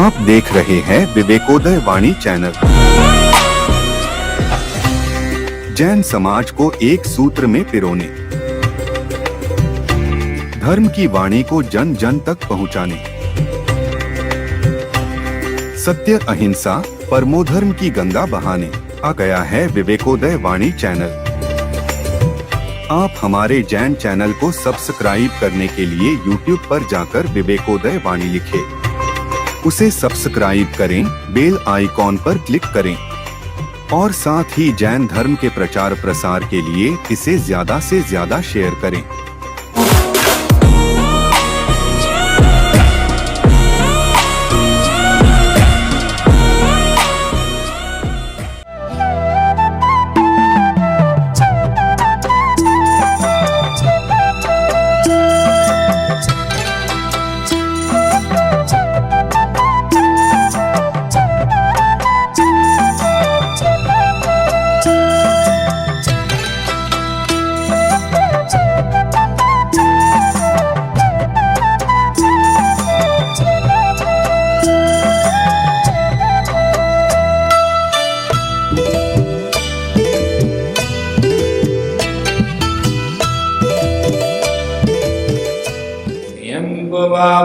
आप देख रहे हैं विवेकोदय वाणी चैनल। जैन समाज को एक सूत्र में पिरोने, धर्म की वाणी को जन जन तक पहुंचाने, सत्य अहिंसा परमोधर्म की गंगा बहाने आ गया है विवेकोदय वाणी चैनल। आप हमारे जैन चैनल को सब्सक्राइब करने के लिए YouTube पर जाकर विवेकोदय वाणी लिखें, उसे सब्सक्राइब करें, बेल आइकॉन पर क्लिक करें और साथ ही जैन धर्म के प्रचार प्रसार के लिए इसे ज्यादा से ज्यादा शेयर करें।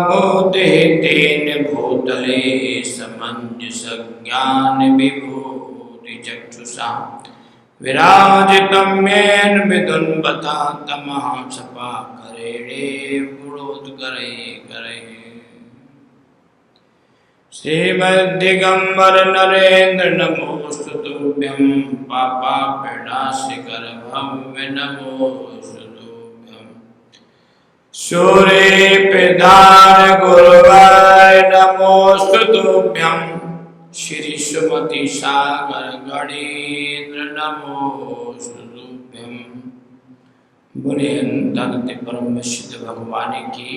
भूते तेन भूतले समञ्जसज्ञान विभूति चक्षुषा विराजितं येन विदुन्वता तमः सपा करेणे गुणोत्करे करे। श्रीमद्दिगम्बर नरेन्द्र नमोस्तु तुभ्यं पापापेडास्यकर भव्य नमोस्तु तुभ्यं। सूर्य पिधान गुरुवाय नमोस्तु तुभ्यं। श्री सुमति सागर गणेन्द्र नमोस्तु तुभ्यं। बुनियंत परम सिद्ध भगवान की,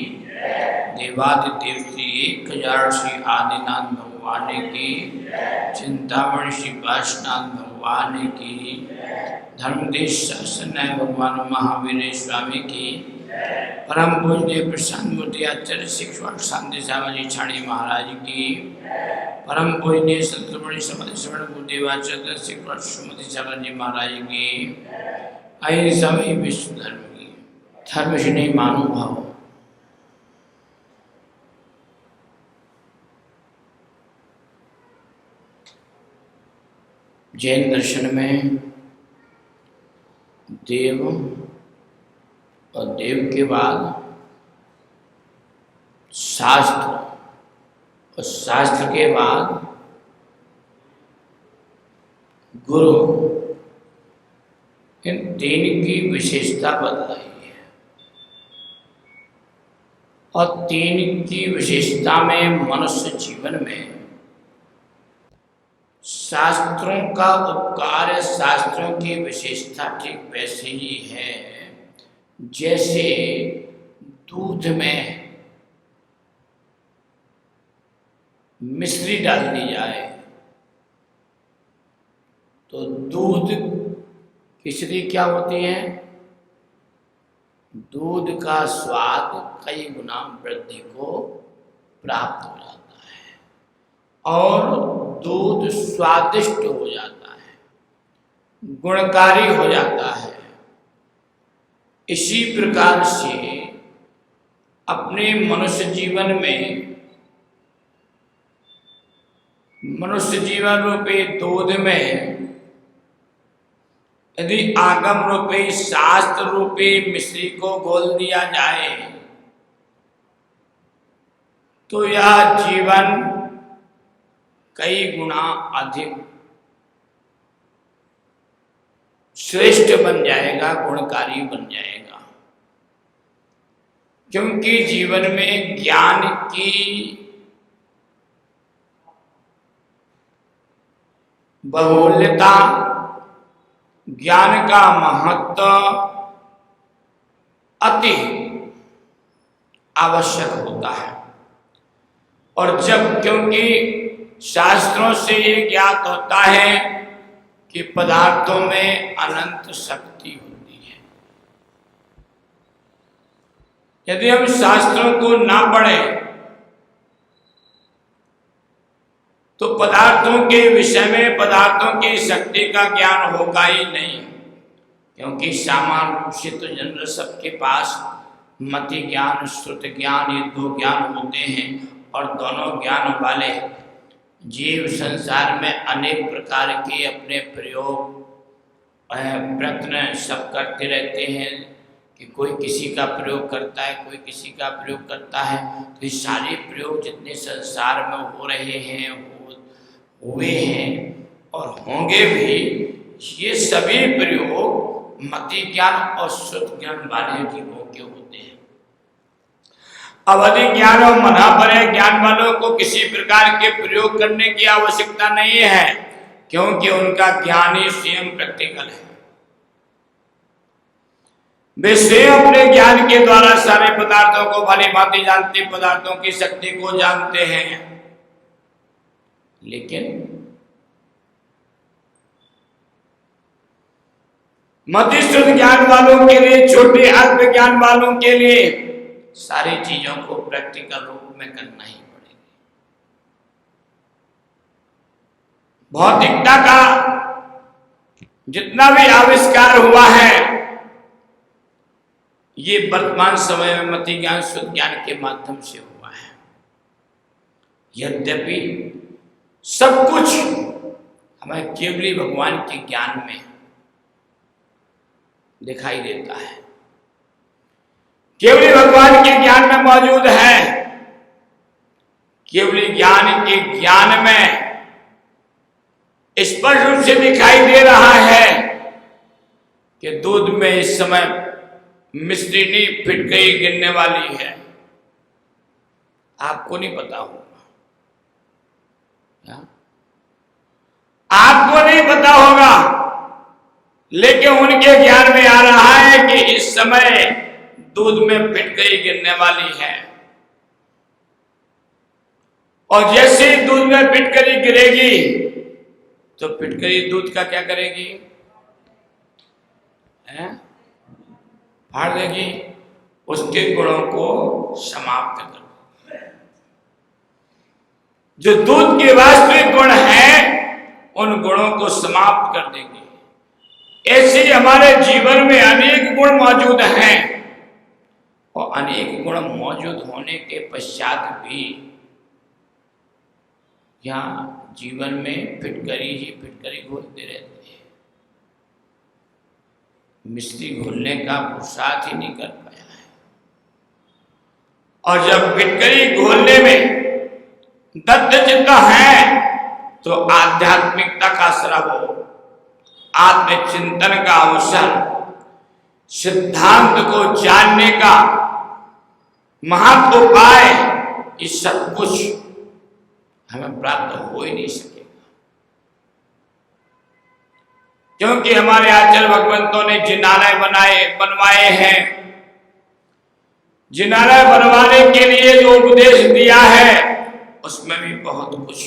देवादिदेव श्री 1000 श्री आदिनाथ भगवान की, चिंतामणि श्री पार्श्वनाथ भगवान की, धर्मदेश शासनाय भगवान महावीर स्वामी की, परम पूज्य प्रशांत मूर्ति आचार्य शिक्षक शांति सामाजी छाणी महाराज की, परम पूज्य सतमणि समाधि श्रवण गुरुदेवाचार्य शिक्षक श्रीमती सामाजी महाराज की, आइए सभी विश्व धर्म की धर्म से नहीं महानुभाव। जैन दर्शन में देव और देव के बाद शास्त्र और शास्त्र के बाद गुरु, इन तीन की विशेषता बदलाई है और तीन की विशेषता में मनुष्य जीवन में शास्त्रों का उपकार, शास्त्रों की विशेषता ठीक वैसे ही है जैसे दूध में मिश्री डाल दी जाए तो दूध किशरी क्या होती है, दूध का स्वाद कई गुना वृद्धि को प्राप्त हो जाता है और दूध स्वादिष्ट हो जाता है, गुणकारी हो जाता है। इसी प्रकार से अपने मनुष्य जीवन में, मनुष्य जीवन रूपी दूध में यदि आगम रूपी शास्त्र रूपी मिश्री को घोल दिया जाए तो यह जीवन कई गुना अधिक श्रेष्ठ बन जाएगा, गुणकारी बन जाएगा। क्योंकि जीवन में ज्ञान की बहुल्यता, ज्ञान का महत्व अति आवश्यक होता है। और जब, क्योंकि शास्त्रों से ये ज्ञात होता है कि पदार्थों में अनंत शक्ति होती है। यदि हम शास्त्रों को ना पढ़ें तो पदार्थों के विषय में पदार्थों की शक्ति का ज्ञान होगा ही नहीं, क्योंकि सामान्य रूप से तो जनरल सबके पास मति ज्ञान श्रुति ज्ञान ये दो ज्ञान होते हैं, और दोनों ज्ञान वाले जीव संसार में अनेक प्रकार के अपने प्रयोग प्रयत्न सब करते रहते हैं कि कोई किसी का प्रयोग करता है, कोई किसी का प्रयोग करता है। तो ये सारे प्रयोग जितने संसार में हो रहे हैं, हुए हैं और होंगे भी, ये सभी प्रयोग मति ज्ञान और श्रुत ज्ञान वाले जीवों के होते हैं। अवधि ज्ञान और मनापरय ज्ञान वालों को किसी प्रकार के प्रयोग करने की आवश्यकता नहीं है, क्योंकि उनका ज्ञान ही स्वयं प्रैक्टिकल है। वे स्वयं अपने ज्ञान के द्वारा सारे पदार्थों को भली भांति जानते, पदार्थों की शक्ति को जानते हैं। लेकिन मतिश्रुत ज्ञान वालों के लिए, छोटे अल्प ज्ञान वालों के लिए सारी चीजों को प्रैक्टिकल रूप में करना ही पड़ेगा। भौतिकता का जितना भी आविष्कार हुआ है, ये वर्तमान समय में मति ज्ञान शुद्ध ज्ञान के माध्यम से हुआ है। यद्यपि सब कुछ हमें केवली भगवान के ज्ञान में दिखाई देता है, केवली भगवान के ज्ञान में मौजूद है। केवली ज्ञान के ज्ञान में स्पष्ट रूप से दिखाई दे रहा है कि दूध में इस समय मिश्री नहीं फिटकरी गिरने वाली है। आपको नहीं पता होगा, आपको नहीं पता होगा, लेकिन उनके ज्ञान में आ रहा है कि इस समय दूध में फिटकरी गिरने वाली है। और जैसे ही दूध में फिटकरी गिरेगी तो फिटकरी दूध का क्या करेगी? फाड़ देगी, उसके गुणों को समाप्त कर। जो दूध के वास्तविक गुण हैं, उन गुणों को समाप्त कर देगी। ऐसे हमारे जीवन में अनेक गुण मौजूद हैं, और अनेक गुण मौजूद होने के पश्चात भी यहाँ जीवन में फिटकरी ही फिटकरी घोलते रहते हैं। मिश्री घोलने का पुरुषार्थ ही नहीं कर पाया है। और जब फिटकरी घोलने में दत्त चित्त है, तो आध्यात्मिकता का स्राव, आत्मचिंतन का अवसर, सिद्धांत को जानने का महत्व पाए, ये सब कुछ हमें प्राप्त हो ही नहीं सकेगा। क्योंकि हमारे आचार्य भगवंतों ने जिनालय बनवाए हैं। जिनालय बनवाने के लिए जो उपदेश दिया है, उसमें भी बहुत कुछ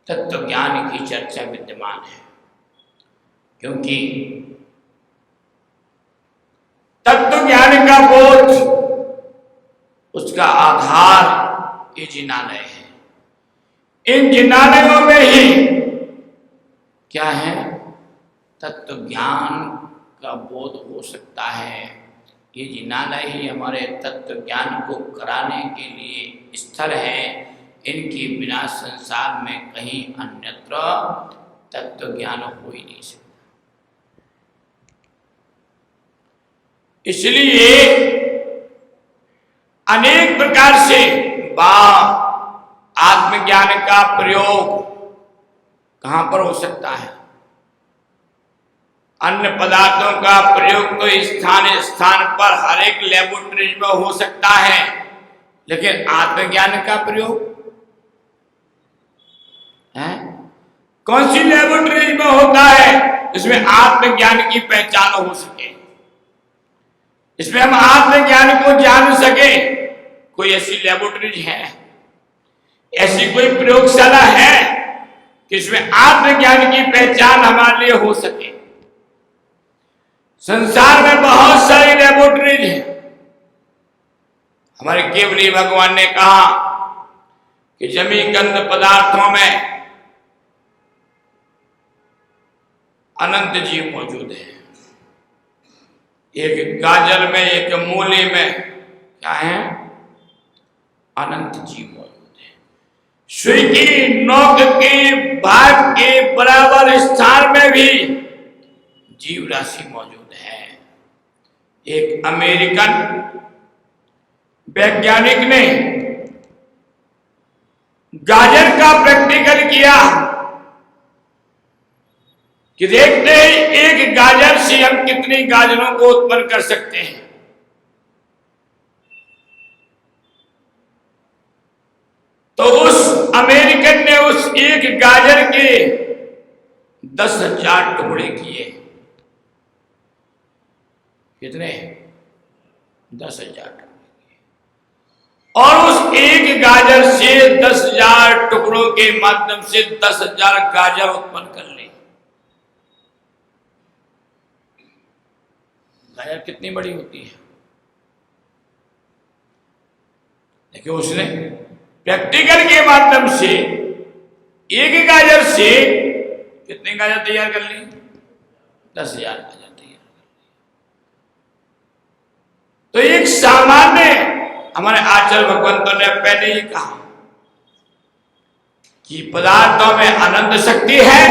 तत्व ज्ञान की चर्चा विद्यमान है। क्योंकि तत्व ज्ञान का बोध, उसका आधार ये जिनालय है। इन जिनालयों में ही क्या है? तत्व ज्ञान का बोध हो सकता है। ये जिनालय ही हमारे तत्व ज्ञान को कराने के लिए स्थल है। इनके बिना संसार में कहीं अन्यत्र तत्व ज्ञान हो ही नहीं सकता। इसलिए अनेक प्रकार से आत्मज्ञान का प्रयोग कहां पर हो सकता है? अन्य पदार्थों का प्रयोग तो स्थान स्थान पर हर एक लेबोरेटरी में हो सकता है, लेकिन आत्मज्ञान का प्रयोग है कौन सी लेबोरेटरी में होता है? इसमें आत्मज्ञान की पहचान हो सके, इसमें हम आत्मज्ञान को जान सके। कोई ऐसी लेबोरेटरी है, ऐसी कोई प्रयोगशाला है कि इसमें आत्मज्ञान की पहचान हमारे लिए हो सके? संसार में बहुत सारी लेबोरेटरीज हैं। हमारे केवली भगवान ने कहा कि जमीकंद पदार्थों में अनंत जीव मौजूद है। एक गाजर में, एक मूली में क्या है? अनंत जीव मौजूद है। सुई की नोक के भाग के बराबर स्थान में भी जीव राशि मौजूद है। एक अमेरिकन वैज्ञानिक ने गाजर का प्रैक्टिकल किया कि देखते हैं एक गाजर से हम कितनी गाजरों को उत्पन्न कर सकते हैं। तो उस अमेरिकन ने उस एक गाजर के 10,000 टुकड़े किए। कितने? 10,000 टुकड़े। और उस एक गाजर से 10,000 टुकड़ों के माध्यम से 10,000 गाजर उत्पन्न कर ली। गाजर कितनी बड़ी होती है? देखिए, उसने प्रैक्टिकल के माध्यम से एक गाजर से कितने गाजर तैयार कर ली? 10,000 गाजर तैयार कर ली। तो एक सामान्य हमारे आचार्य भगवंतों ने पहले ही कहा कि पदार्थों में अनंत शक्ति है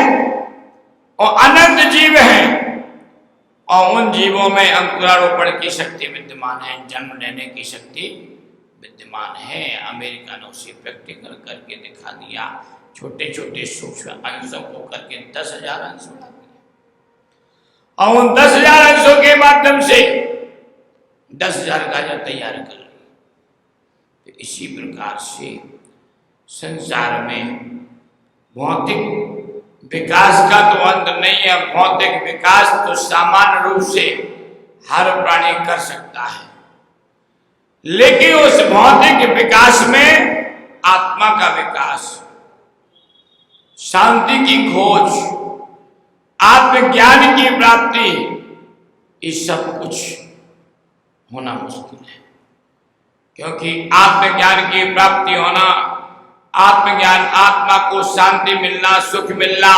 और अनंत जीव है, और उन जीवों में अंकुरारोपण की शक्ति विद्यमान है, जन्म लेने की शक्ति विद्यमान है। अमेरिका ने उसे प्रैक्टिकल करके दिखा दिया। छोटे छोटे सूक्ष्म अंशों को करके 10,000 अंश बना दिए, और उन 10,000 अंशों के माध्यम से 10,000 गाजर तैयार कर ली। तो इसी प्रकार से संसार में भौतिक विकास का तो अंत नहीं है। भौतिक विकास तो सामान्य रूप से हर प्राणी कर सकता है, लेकिन उस भौतिक विकास में आत्मा का विकास, शांति की खोज, आत्मज्ञान की प्राप्ति, ये सब कुछ होना मुश्किल है। क्योंकि आत्मज्ञान की प्राप्ति होना, आत्मज्ञान, आत्मा को शांति मिलना, सुख मिलना,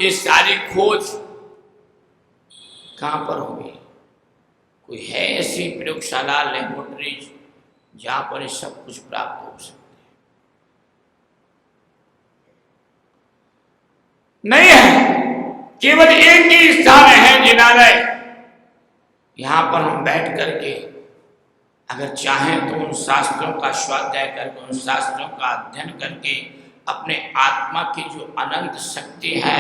ये सारी खोज कहां पर होगी? कोई है ऐसी प्रयोगशाला, लेबोरेटरीज जहां पर सब कुछ प्राप्त हो सकता नहीं है? केवल एक ही स्थान है जिनालय। यहां पर हम बैठ करके अगर चाहें तो उन शास्त्रों का स्वाध्याय करके, उन शास्त्रों का अध्ययन करके अपने आत्मा की जो अनंत शक्ति है,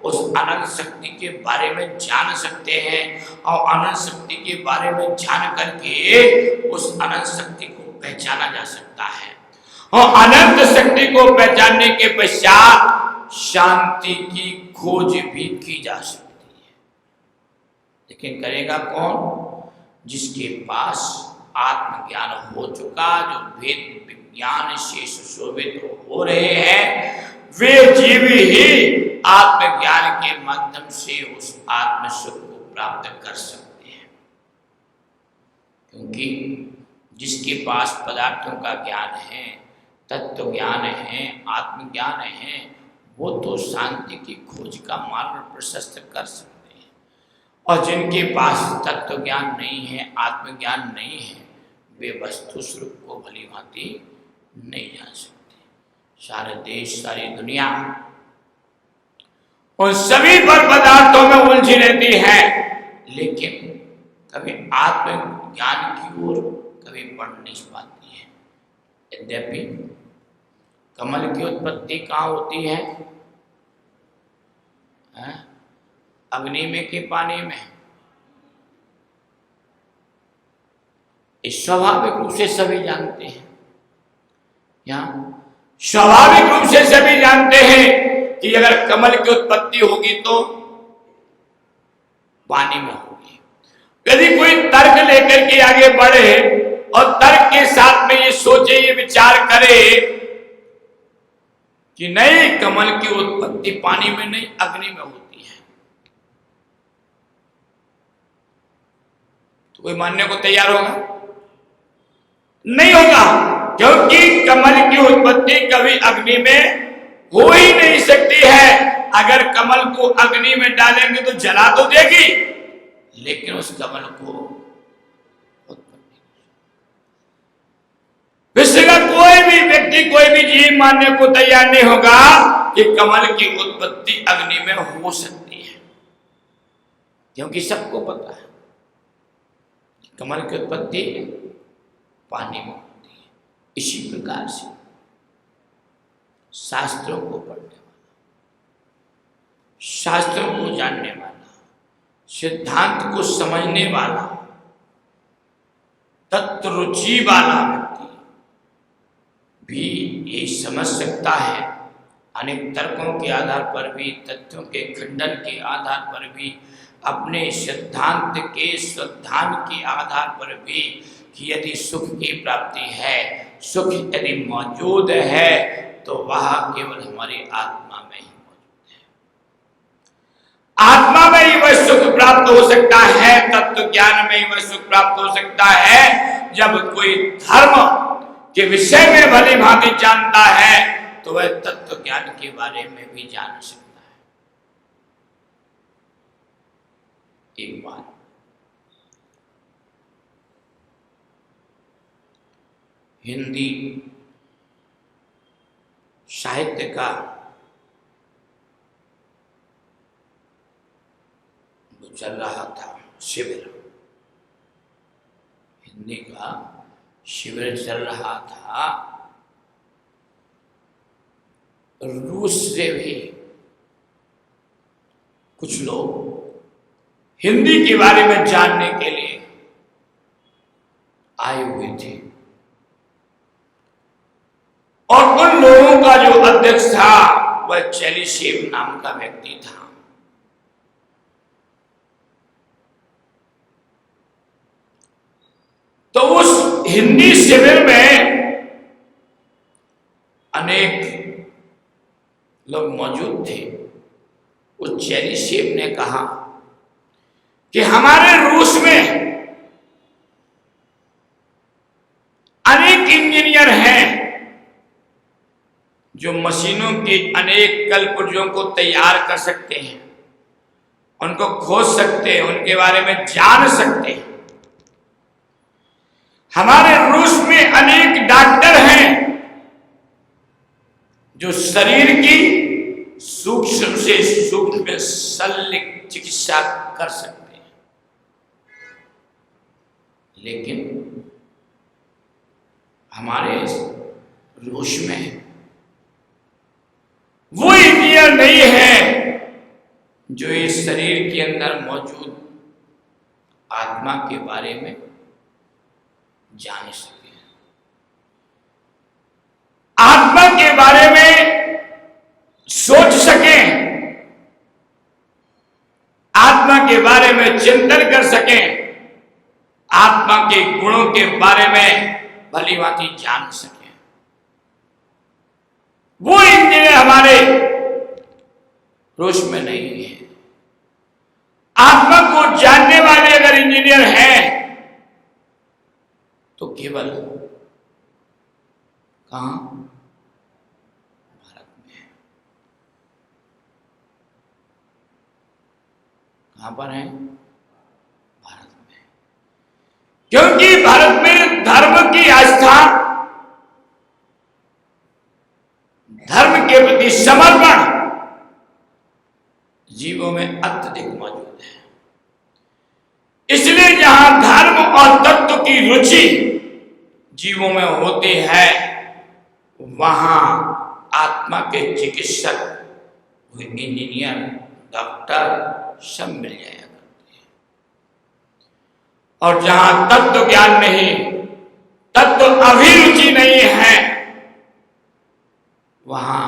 उस अनंत शक्ति के बारे में जान सकते हैं। और अनंत शक्ति के बारे में जान करके उस अनंत शक्ति को पहचाना जा सकता है, और अनंत शक्ति को पहचानने के पश्चात शांति की खोज भी की जा सकती है। लेकिन करेगा कौन? जिसके पास आत्मज्ञान हो चुका, जो वेद विज्ञान से सुशोभित हो रहे हैं, वे जीव ही आत्मज्ञान के माध्यम से उस आत्म सुख को प्राप्त कर सकते हैं। क्योंकि जिसके पास पदार्थों का ज्ञान है, तत्व ज्ञान है, आत्मज्ञान है, वो तो शांति की खोज का मार्ग प्रशस्त कर सकते हैं। और जिनके पास तत्व ज्ञान नहीं है, आत्मज्ञान नहीं है, वे वस्तु स्वरूप को भली भांति नहीं जान सकते। सारे देश, सारी दुनिया उन सभी पर पदार्थों में उलझी रहती है, लेकिन कभी आत्मज्ञान की ओर कभी बढ़ नहीं पाती है। यद्यपि कमल की उत्पत्ति कहाँ होती है? अग्नि में कि पानी में? इस स्वाभाविक रूप से सभी जानते हैं। यहाँ स्वाभाविक रूप से सभी जानते हैं कि अगर कमल की उत्पत्ति होगी तो पानी में होगी। यदि कोई तर्क लेकर के आगे बढ़े और तर्क के साथ में ये सोचे, ये विचार करे कि नहीं, कमल की उत्पत्ति पानी में नहीं, अग्नि में होती है, तो कोई मानने को तैयार होगा? नहीं होगा। क्योंकि कमल की उत्पत्ति कभी अग्नि में हो ही नहीं सकती है। अगर कमल को अग्नि में डालेंगे तो जला तो देगी, लेकिन उस कमल को उत्पत्ति, विश्व का कोई भी व्यक्ति, कोई भी जीव मानने को तैयार नहीं होगा कि कमल की उत्पत्ति अग्नि में हो सकती है, क्योंकि सबको पता है कमल की उत्पत्ति पानी में होती है। इसी प्रकार से शास्त्रों को पढ़ने वाला, शास्त्रों को जानने वाला, सिद्धांत को समझने वाला, तत्व रुचि वाला व्यक्ति भी ये समझ सकता है, अनेक तर्कों के आधार पर भी, तथ्यों के खंडन के आधार पर भी, अपने सिद्धांत के सिद्धांत के आधार पर भी, कि यदि सुख की प्राप्ति है, सुख यदि मौजूद है तो वह केवल हमारी आत्मा में ही मौजूद है। आत्मा में ही वह सुख प्राप्त हो सकता है, तत्व ज्ञान में ही वह सुख प्राप्त हो सकता है। जब कोई धर्म के विषय में भली भांति जानता है तो वह तत्व ज्ञान के बारे में भी जान सकता है। एक बार हिंदी साहित्य का जो चल रहा था शिविर, हिंदी का शिविर चल रहा था, रूस से भी कुछ लोग हिंदी के बारे में जानने के लिए आए हुए थे, और उन लोगों का जो अध्यक्ष था वह चेलिसेव नाम का व्यक्ति था। तो उस हिंदी शिविर में अनेक लोग मौजूद थे। उस चेलिसेव ने कहा कि हमारे रूस में अनेक इंजीनियर हैं जो मशीनों के अनेक कलपुर्जों को तैयार कर सकते हैं, उनको खोज सकते हैं, उनके बारे में जान सकते हैं। हमारे रूस में अनेक डॉक्टर हैं जो शरीर की सूक्ष्म से सूक्ष्म शल्य चिकित्सा कर सकते हैं, लेकिन हमारे रूस में वो इंजीनियर नहीं है जो इस शरीर के अंदर मौजूद आत्मा के बारे में जान सके, आत्मा के बारे में सोच सके, आत्मा के बारे में चिंतन कर सके, आत्मा के गुणों के बारे में भली भांति जान सके। वो इंजीनियर हमारे रूस में नहीं है। आत्मा को जानने वाले अगर इंजीनियर हैं तो केवल कहां? भारत में है। कहां पर है? भारत में। क्योंकि भारत में धर्म की आस्था, धर्म के प्रति समर्पण जीवों में अत्यधिक मौजूद है। इसलिए जहां धर्म और तत्व की रुचि जीवों में होती है, वहां आत्मा के चिकित्सक, इंजीनियर, डॉक्टर सब मिल जाया करते हैं। और जहां तत्व ज्ञान नहीं, तत्व अभिरुचि नहीं है, वहां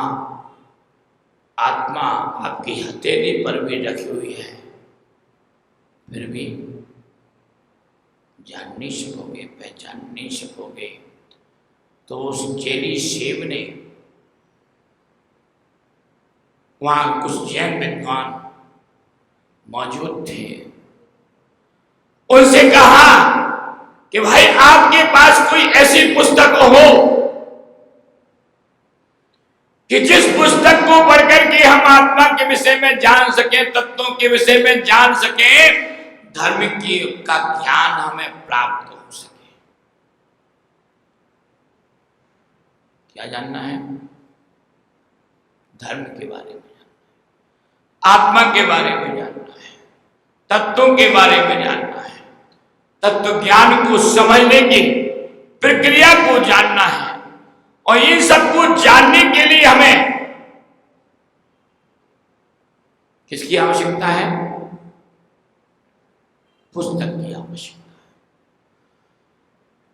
आत्मा आपकी हथेली पर भी रखी हुई है, फिर भी जान नहीं सकोगे, पहचान नहीं सकोगे। तो उस चेलिसेव ने, वहां कुछ जैन विद्वान मौजूद थे, उनसे कहा कि भाई आपके पास कोई ऐसी पुस्तक हो कि जिस पुस्तक को पढ़कर के हम आत्मा के विषय में जान सके, तत्वों के विषय में जान सके, धर्म की का ज्ञान हमें प्राप्त हो सके। क्या जानना है? धर्म के बारे में जानना है, आत्मा के बारे में जानना है, तत्वों के बारे में जानना है, तत्व ज्ञान को समझने की प्रक्रिया को जानना है। और इन सबको जानने के लिए हमें किसकी आवश्यकता है? पुस्तक की आवश्यकता है।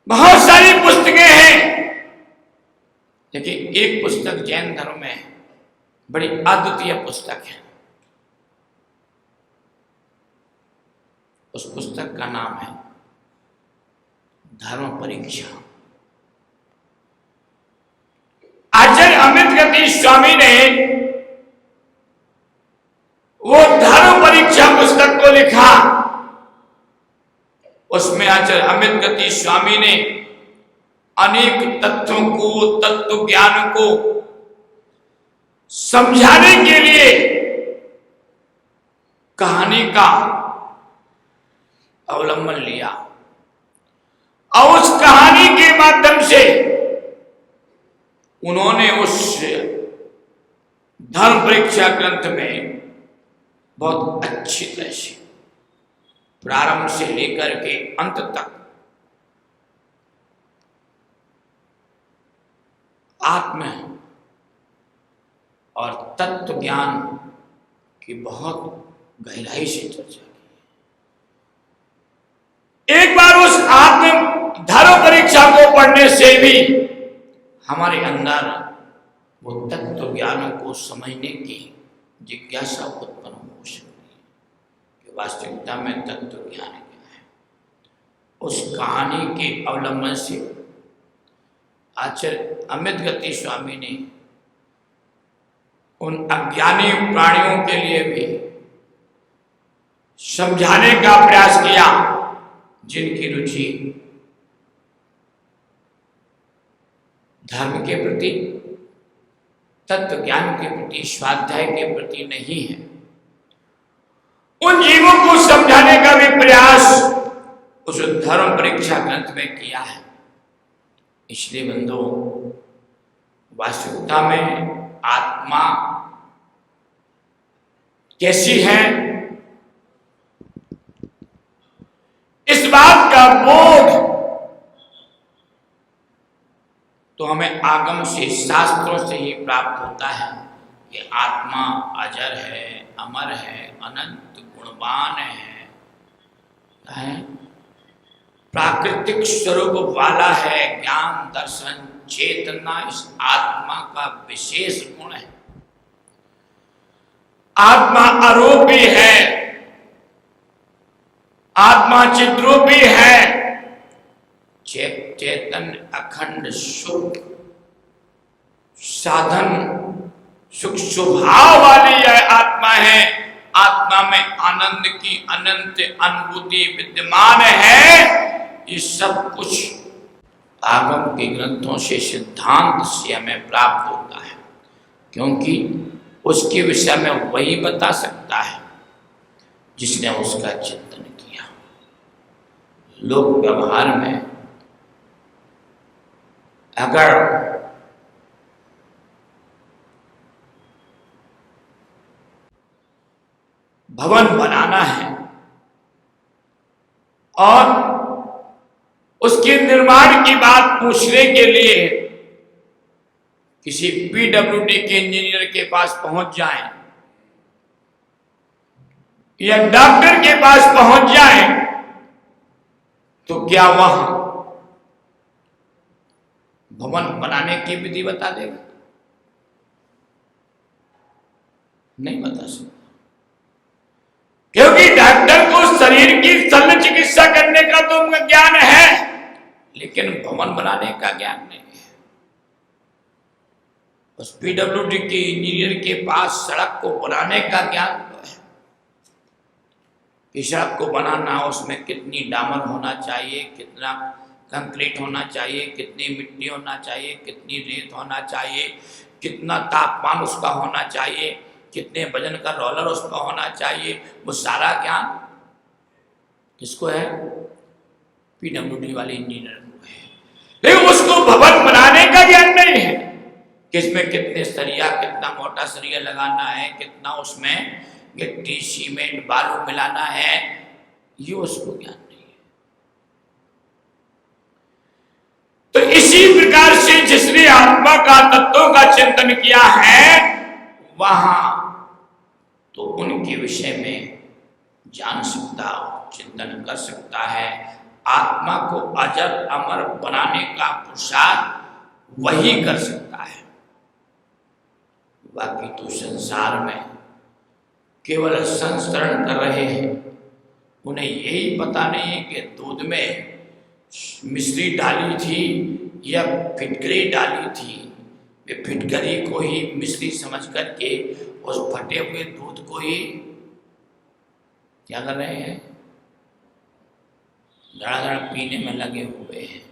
बहुत सारी पुस्तकें हैं, लेकिन एक पुस्तक जैन धर्म में बड़ी अद्वितीय पुस्तक है। उस पुस्तक का नाम है धर्म परीक्षा। आचार्य अमित गति स्वामी ने वो धर्म परीक्षा पुस्तक को लिखा। उसमें आचार्य अमित गति स्वामी ने अनेक तत्वों को, तत्व ज्ञान को समझाने के लिए कहानी का अवलंबन लिया और उस कहानी के माध्यम से उन्होंने उस धर्म परीक्षा ग्रंथ में बहुत अच्छी तरह से प्रारंभ से लेकर के अंत तक आत्म और तत्व ज्ञान की बहुत गहराई से चर्चा की। एक बार उस आत्म धर्म परीक्षा को पढ़ने से भी हमारे अंदर वो तत्व ज्ञानों को समझने की जिज्ञासा उत्पन्न हो सकती है कि वास्तविकता में तत्व ज्ञान क्या है। उस कहानी के अवलंबन से आचार्य अमित गति स्वामी ने उन अज्ञानी प्राणियों के लिए भी समझाने का प्रयास किया जिनकी रुचि धर्म के प्रति, तत्व ज्ञान के प्रति, स्वाध्याय के प्रति नहीं है। उन जीवों को समझाने का भी प्रयास उस धर्म परीक्षा ग्रंथ में किया है। इसलिए बंधुओं, वास्तविकता में आत्मा कैसी है, इस बात का बोध तो हमें आगम से, शास्त्रों से ही प्राप्त होता है कि आत्मा अजर है, अमर है, अनंत गुणवान है, प्राकृतिक स्वरूप वाला है, ज्ञान दर्शन चेतना इस आत्मा का विशेष गुण है। आत्मा अरूपी है, आत्मा चिद्रूपी है, चेतन अखंड सुख साधन सुख स्वभाव वाली यह आत्मा है। आत्मा में आनंद की अनंत अनुभूति विद्यमान है। ये सब कुछ आगम के ग्रंथों से, सिद्धांत से हमें प्राप्त होता है, क्योंकि उसके विषय में वही बता सकता है जिसने उसका चिंतन किया। लोक व्यवहार में अगर भवन बनाना है और उसके निर्माण की बात पूछने के लिए किसी पीडब्ल्यूडी के इंजीनियर के पास पहुंच जाएं या डॉक्टर के पास पहुंच जाएं, तो क्या वहां भवन बनाने की विधि बता देगा? नहीं बता सकता, क्योंकि डॉक्टर को शरीर की शल्य चिकित्सा करने का तो ज्ञान है, लेकिन भवन बनाने का ज्ञान नहीं है। उस पीडब्ल्यूडी के इंजीनियर के पास सड़क को बनाने का ज्ञान तो है कि सड़क को बनाना, उसमें कितनी डामर होना चाहिए, कितना कंक्रीट होना चाहिए, कितनी मिट्टी होना चाहिए, कितनी रेत होना चाहिए, कितना तापमान उसका होना चाहिए, कितने वजन का रोलर उसका होना चाहिए, वो सारा ज्ञान किसको है? पीडब्ल्यूडी वाले इंजीनियर को है। लेकिन उसको भवन बनाने का ज्ञान नहीं है कि इसमें कितने सरिया, कितना मोटा सरिया लगाना है, कितना उसमें गिट्टी सीमेंट बालू मिलाना है, ये उसको ज्ञान नहीं है। तो इसी प्रकार से जिसने आत्मा का तत्वों का चिंतन किया है वहां तो उनके विषय में जान सकता, चिंतन कर सकता है। आत्मा को अजर अमर बनाने का पुरुषार्थ वही कर सकता है। बाकी तो संसार में केवल संस्करण कर रहे हैं, उन्हें यही पता नहीं है कि दूध में मिश्री डाली थी या फिटकरी डाली थी। वे फिटकरी को ही मिश्री समझ करके उस फटे हुए दूध को ही क्या कर रहे हैं? धड़ाधड़ पीने में लगे हुए हैं।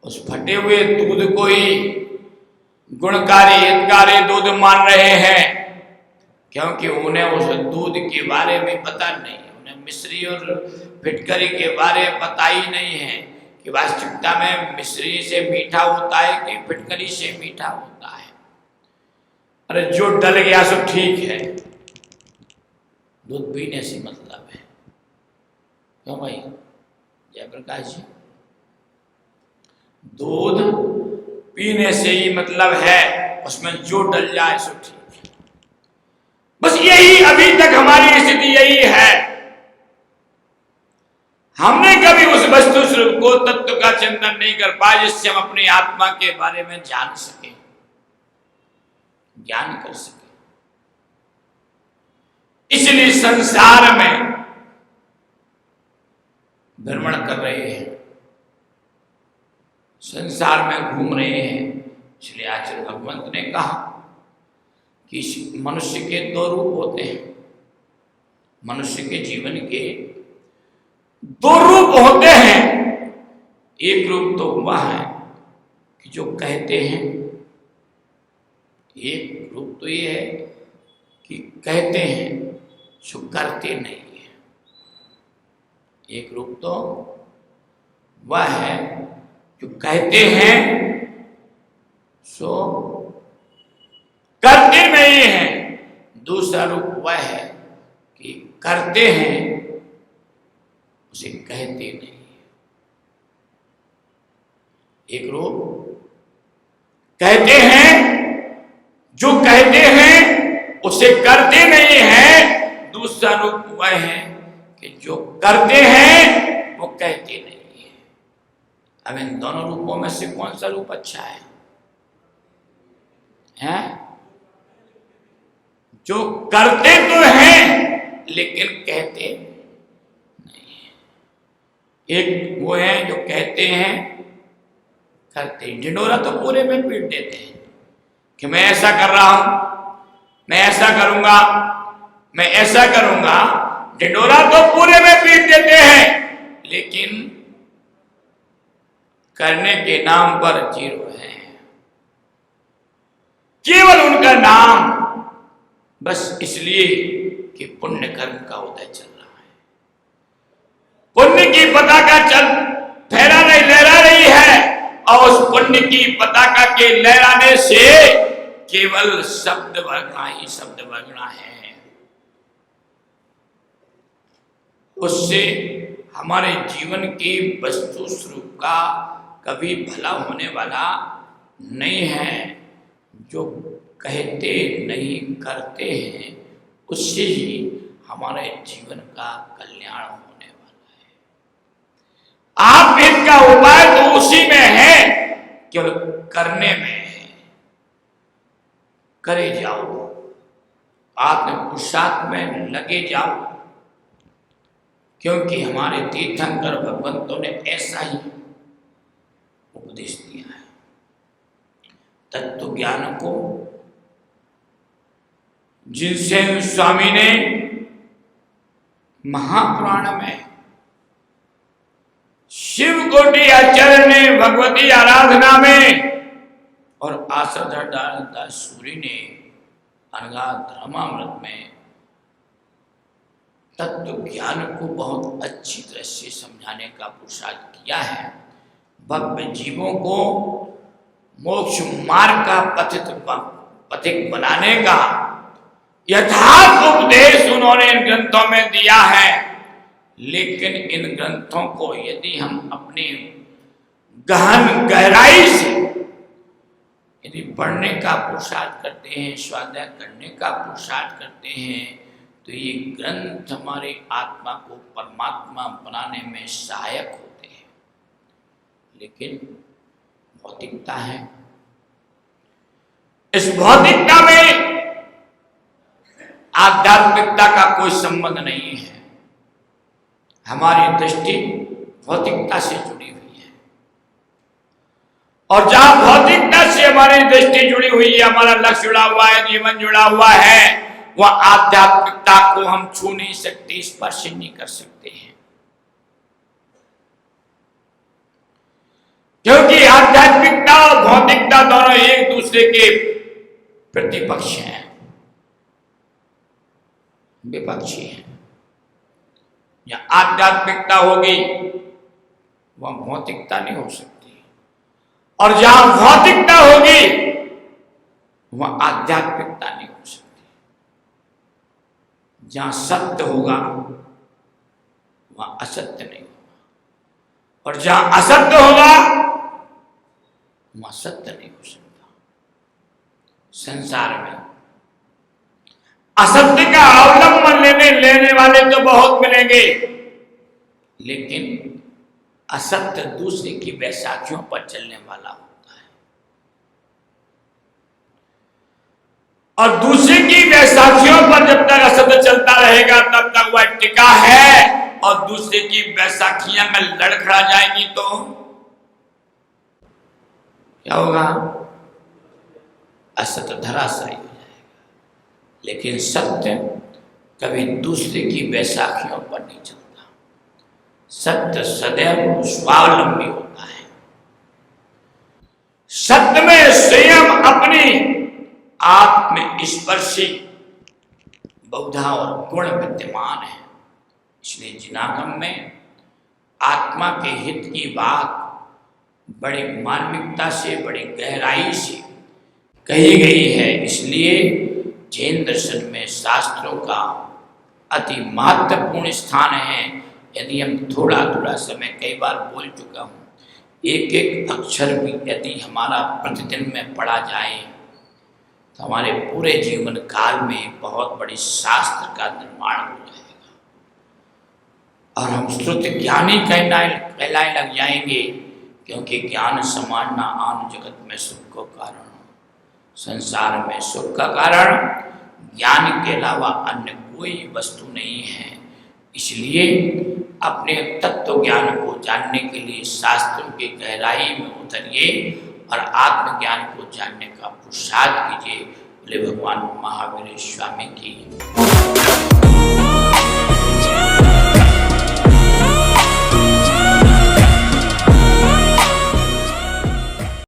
उस फटे हुए दूध को ही गुणकारी हितकारी दूध मान रहे हैं, क्योंकि उन्हें उस दूध के बारे में पता नहीं, उन्हें मिश्री और फिटकरी के बारे में पता ही नहीं है कि वास्तविकता में मिश्री से मीठा होता है कि फिटकरी से मीठा होता है। अरे जो डल गया सो ठीक है, दूध पीने से मतलब है। क्यों भाई जयप्रकाश जी? दूध पीने से ही मतलब है, उसमें जो डल जाए सो ठीक है। बस यही अभी तक हमारी स्थिति यही है। हमने कभी उस वस्तु स्वरूप को, तत्व का चिंतन नहीं कर पाए जिससे हम अपनी आत्मा के बारे में जान सके, ज्ञान कर सके। इसलिए संसार में भ्रमण कर रहे हैं, संसार में घूम रहे हैं। इसलिए आचार्य भगवंत ने कहा कि मनुष्य के दो रूप होते हैं। मनुष्य के जीवन के दो रूप होते हैं। एक रूप तो वह है कि जो कहते हैं, एक रूप तो ये है कि कहते हैं जो करते नहीं है। एक रूप तो वह है जो कहते हैं सो करते नहीं है। दूसरा रूप वह है कि करते हैं उसे कहते नहीं है। एक रूप कहते हैं, जो कहते हैं उसे करते नहीं है। दूसरा रूप वह है कि जो करते हैं वो कहते नहीं है। अब इन दोनों रूपों में से कौन सा रूप अच्छा है? हैं? जो करते तो हैं लेकिन कहते नहीं है। एक वो है जो कहते हैं, करते। ढिंडोरा तो पूरे में पीट देते हैं कि मैं ऐसा कर रहा हूं, मैं ऐसा करूंगा, मैं ऐसा करूंगा। ढिंडोरा तो पूरे में पीट देते हैं, लेकिन करने के नाम पर जीरो है। केवल उनका नाम बस इसलिए कि पुण्य कर्म का उदय चल रहा है। पुण्य की पताका लहरा रही है, और उस पुण्य की पताका के लहराने से केवल शब्द वर्गना ही शब्द वर्गना है। उससे हमारे जीवन की वस्तु स्वरूप का कभी भला होने वाला नहीं है। जो कहते नहीं करते हैं, उससे ही हमारे जीवन का कल्याण होने वाला है। आप इसका उपाय तो उसी में है, केवल करने में है। करे जाओ, आप पुरुषार्थ में लगे जाओ, क्योंकि हमारे तीर्थंकर भगवंतों ने ऐसा ही उपदेश दिया है। तत्व ज्ञान को जिनसे स्वामी ने महापुराण में, शिव कोटि आचार्य ने भगवती आराधना में और आसरदार दास सूरी ने अनगा धर्मामृत में तत्व ज्ञान को बहुत अच्छी तरह से समझाने का पुरुषार्थ किया है। भव्य जीवों को मोक्ष मार्ग का पथिक बनाने का यथार्थ उपदेश उन्होंने इन ग्रंथों में दिया है। लेकिन इन ग्रंथों को यदि हम अपनी गहन गहराई से यदि पढ़ने का पुरुषार्थ करते हैं, स्वाध्याय करने का पुरुषार्थ करते हैं, तो ये ग्रंथ हमारे आत्मा को परमात्मा बनाने में सहायक होते हैं। लेकिन भौतिकता है, इस भौतिकता में आध्यात्मिकता का कोई संबंध नहीं है। हमारी दृष्टि भौतिकता से जुड़ी हुई है, और जहां भौतिकता से हमारी दृष्टि जुड़ी हुई है, हमारा लक्ष्य जुड़ा हुआ है, जीवन जुड़ा हुआ है, वह आध्यात्मिकता को हम छू नहीं सकते, स्पर्श नहीं कर सकते हैं। क्योंकि आध्यात्मिकता और भौतिकता दोनों एक दूसरे के प्रतिपक्ष हैं, विपक्षी हैं। या आध्यात्मिकता होगी वह भौतिकता नहीं हो सकती, और जहां भौतिकता होगी वह आध्यात्मिकता नहीं हो सकती। जहां सत्य होगा वहां असत्य नहीं होगा, और जहां असत्य होगा वहां सत्य नहीं हो सकता। संसार में असत्य का अवलंबन लेने वाले तो बहुत मिलेंगे, लेकिन असत्य दूसरे की बैसाखियों पर चलने वाला होता है, और दूसरे की बैसाखियों पर जब तक असत्य चलता रहेगा तब तक वह टिका है, और दूसरे की बैसाखियां में लड़खड़ा जाएंगी तो क्या होगा? असत्य धराशायी हो जाएगा। लेकिन सत्य कभी दूसरे की बैसाखियों पर नहीं चलता। सत्य सदैव स्वावलंबी होता है। सत्य में स्वयं अपनी आत्मस्पर्शी बहुधा और गुण विद्यमान है। इसलिए जिनागम में आत्मा के हित की बात बड़ी मार्मिकता से, बड़ी गहराई से कही गई है। इसलिए जैन दर्शन में शास्त्रों का अति महत्वपूर्ण स्थान है। यदि हम थोड़ा थोड़ा समय, कई बार बोल चुका हूँ, एक एक अक्षर भी यदि हमारा प्रतिदिन में पढ़ा जाए तो हमारे पूरे जीवन काल में बहुत बड़ी शास्त्र का निर्माण हो जाएगा, और हम श्रुत ज्ञानी कहलाए लग जाएंगे। क्योंकि ज्ञान समाना आन जगत में सुख को कारण, संसार में सुख का कारण ज्ञान के अलावा अन्य कोई वस्तु नहीं है। इसलिए अपने तत्व ज्ञान को जानने के लिए शास्त्रों की गहराई में उतरिए और आत्मज्ञान को जानने का पुरुषार्थ कीजिए। बोले भगवान महावीर स्वामी की।